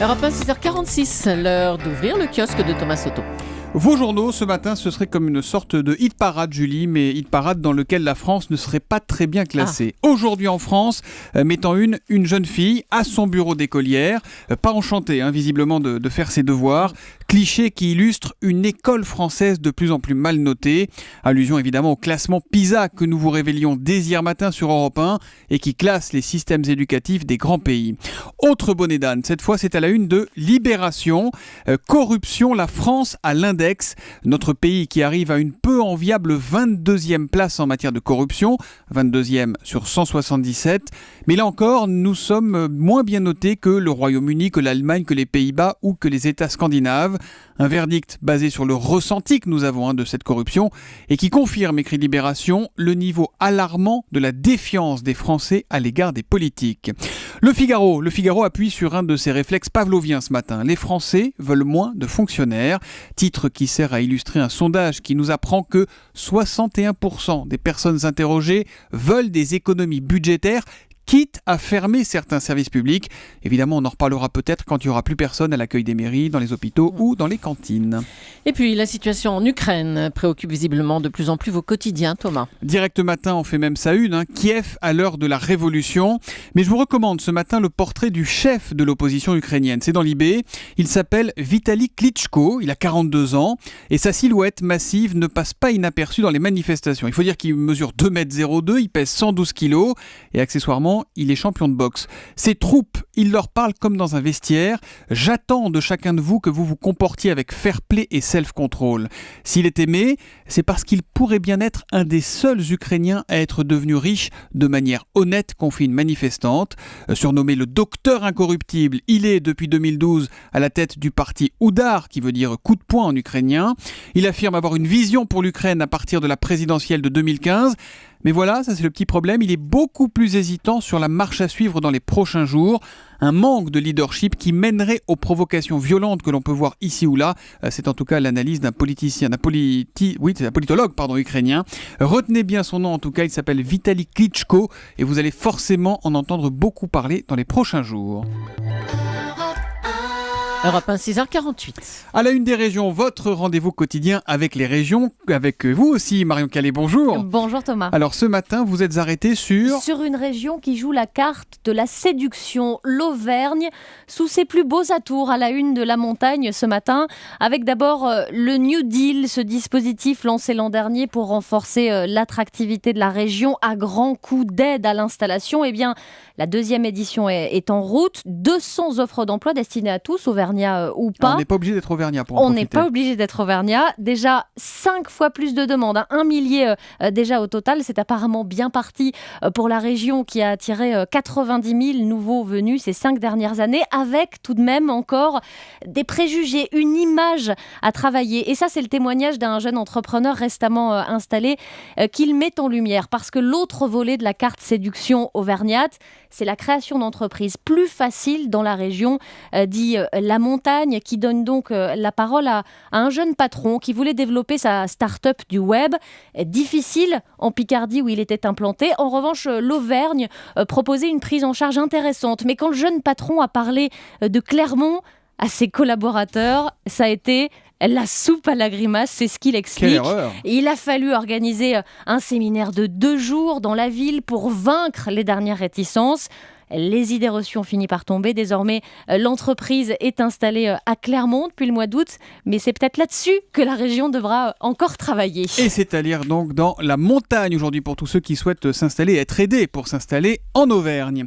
Europe 1, 6h46, l'heure d'ouvrir le kiosque de Thomas Soto. Vos journaux, ce matin, ce serait comme une sorte de hit parade, Julie, mais hit parade dans lequel la France ne serait pas très bien classée. Aujourd'hui en France, mettant une jeune fille à son bureau d'écolière, pas enchantée, visiblement, de faire ses devoirs. Cliché qui illustre une école française de plus en plus mal notée. Allusion évidemment au classement PISA que nous vous révélions dès hier matin sur Europe 1 et qui classe les systèmes éducatifs des grands pays. Autre bonnet d'âne, cette fois c'est à la une de Libération. Corruption, la France à l'index. Notre pays qui arrive à une peu enviable 22e place en matière de corruption, 22e sur 177. Mais là encore, nous sommes moins bien notés que le Royaume-Uni, que l'Allemagne, que les Pays-Bas ou que les États scandinaves. Un verdict basé sur le ressenti que nous avons de cette corruption et qui confirme, écrit Libération, le niveau alarmant de la défiance des Français à l'égard des politiques. Le Figaro appuie sur un de ses réflexes pavloviens ce matin. Les Français veulent moins de fonctionnaires. Titre qui sert à illustrer un sondage qui nous apprend que 61% des personnes interrogées veulent des économies budgétaires, quitte à fermer certains services publics. Évidemment, on en reparlera peut-être quand il n'y aura plus personne à l'accueil des mairies, dans les hôpitaux ou dans les cantines. Et puis, la situation en Ukraine préoccupe visiblement de plus en plus vos quotidiens, Thomas. Direct Matin, on fait même sa une, Kiev à l'heure de la révolution. Mais je vous recommande ce matin le portrait du chef de l'opposition ukrainienne. C'est dans Libé. Il s'appelle Vitali Klitschko, il a 42 ans, et sa silhouette massive ne passe pas inaperçue dans les manifestations. Il faut dire qu'il mesure 2,02 m, il pèse 112 kg, et accessoirement, il est champion de boxe. Ses troupes, il leur parle comme dans un vestiaire. J'attends de chacun de vous que vous vous comportiez avec fair play et self-control. S'il est aimé, c'est parce qu'il pourrait bien être un des seuls Ukrainiens à être devenu riche de manière honnête, confie une manifestante. Surnommé le docteur incorruptible, il est depuis 2012 à la tête du parti Oudar, qui veut dire coup de poing en ukrainien. Il affirme avoir une vision pour l'Ukraine à partir de la présidentielle de 2015. Mais voilà, ça c'est le petit problème, il est beaucoup plus hésitant sur la marche à suivre dans les prochains jours. Un manque de leadership qui mènerait aux provocations violentes que l'on peut voir ici ou là. C'est en tout cas l'analyse d'un politologue ukrainien. Retenez bien son nom en tout cas, il s'appelle Vitali Klitschko et vous allez forcément en entendre beaucoup parler dans les prochains jours. Europe 1, 6h48. À la une des régions, votre rendez-vous quotidien avec les régions, avec vous aussi, Marion Calais, bonjour. Bonjour Thomas. Alors ce matin, vous êtes arrêté sur une région qui joue la carte de la séduction, l'Auvergne, sous ses plus beaux atours à la une de la montagne ce matin, avec d'abord le New Deal, ce dispositif lancé l'an dernier pour renforcer l'attractivité de la région à grands coups d'aide à l'installation. Eh bien, la deuxième édition est en route, 200 offres d'emploi destinées à tous, Auvergnat ou pas. On n'est pas obligé d'être auvergnat pour en profiter. On n'est pas obligé d'être auvergnat. Déjà 5 fois plus de demandes, 1 millier déjà au total. C'est apparemment bien parti pour la région qui a attiré 90 000 nouveaux venus ces 5 dernières années, avec tout de même encore des préjugés, une image à travailler. Et ça, c'est le témoignage d'un jeune entrepreneur récemment installé qu'il met en lumière. Parce que l'autre volet de la carte séduction auvergnate, c'est la création d'entreprises plus faciles dans la région, dit la montagne, qui donne donc la parole à un jeune patron qui voulait développer sa start-up du web. Difficile en Picardie où il était implanté. En revanche, l'Auvergne proposait une prise en charge intéressante. Mais quand le jeune patron a parlé de Clermont à ses collaborateurs, ça a été la soupe à la grimace, c'est ce qu'il explique. Quelle erreur. Il a fallu organiser un séminaire de 2 jours dans la ville pour vaincre les dernières réticences. Les idées reçues ont fini par tomber. Désormais, l'entreprise est installée à Clermont depuis le mois d'août. Mais c'est peut-être là-dessus que la région devra encore travailler. Et c'est à lire donc dans la montagne aujourd'hui pour tous ceux qui souhaitent s'installer et être aidés pour s'installer en Auvergne.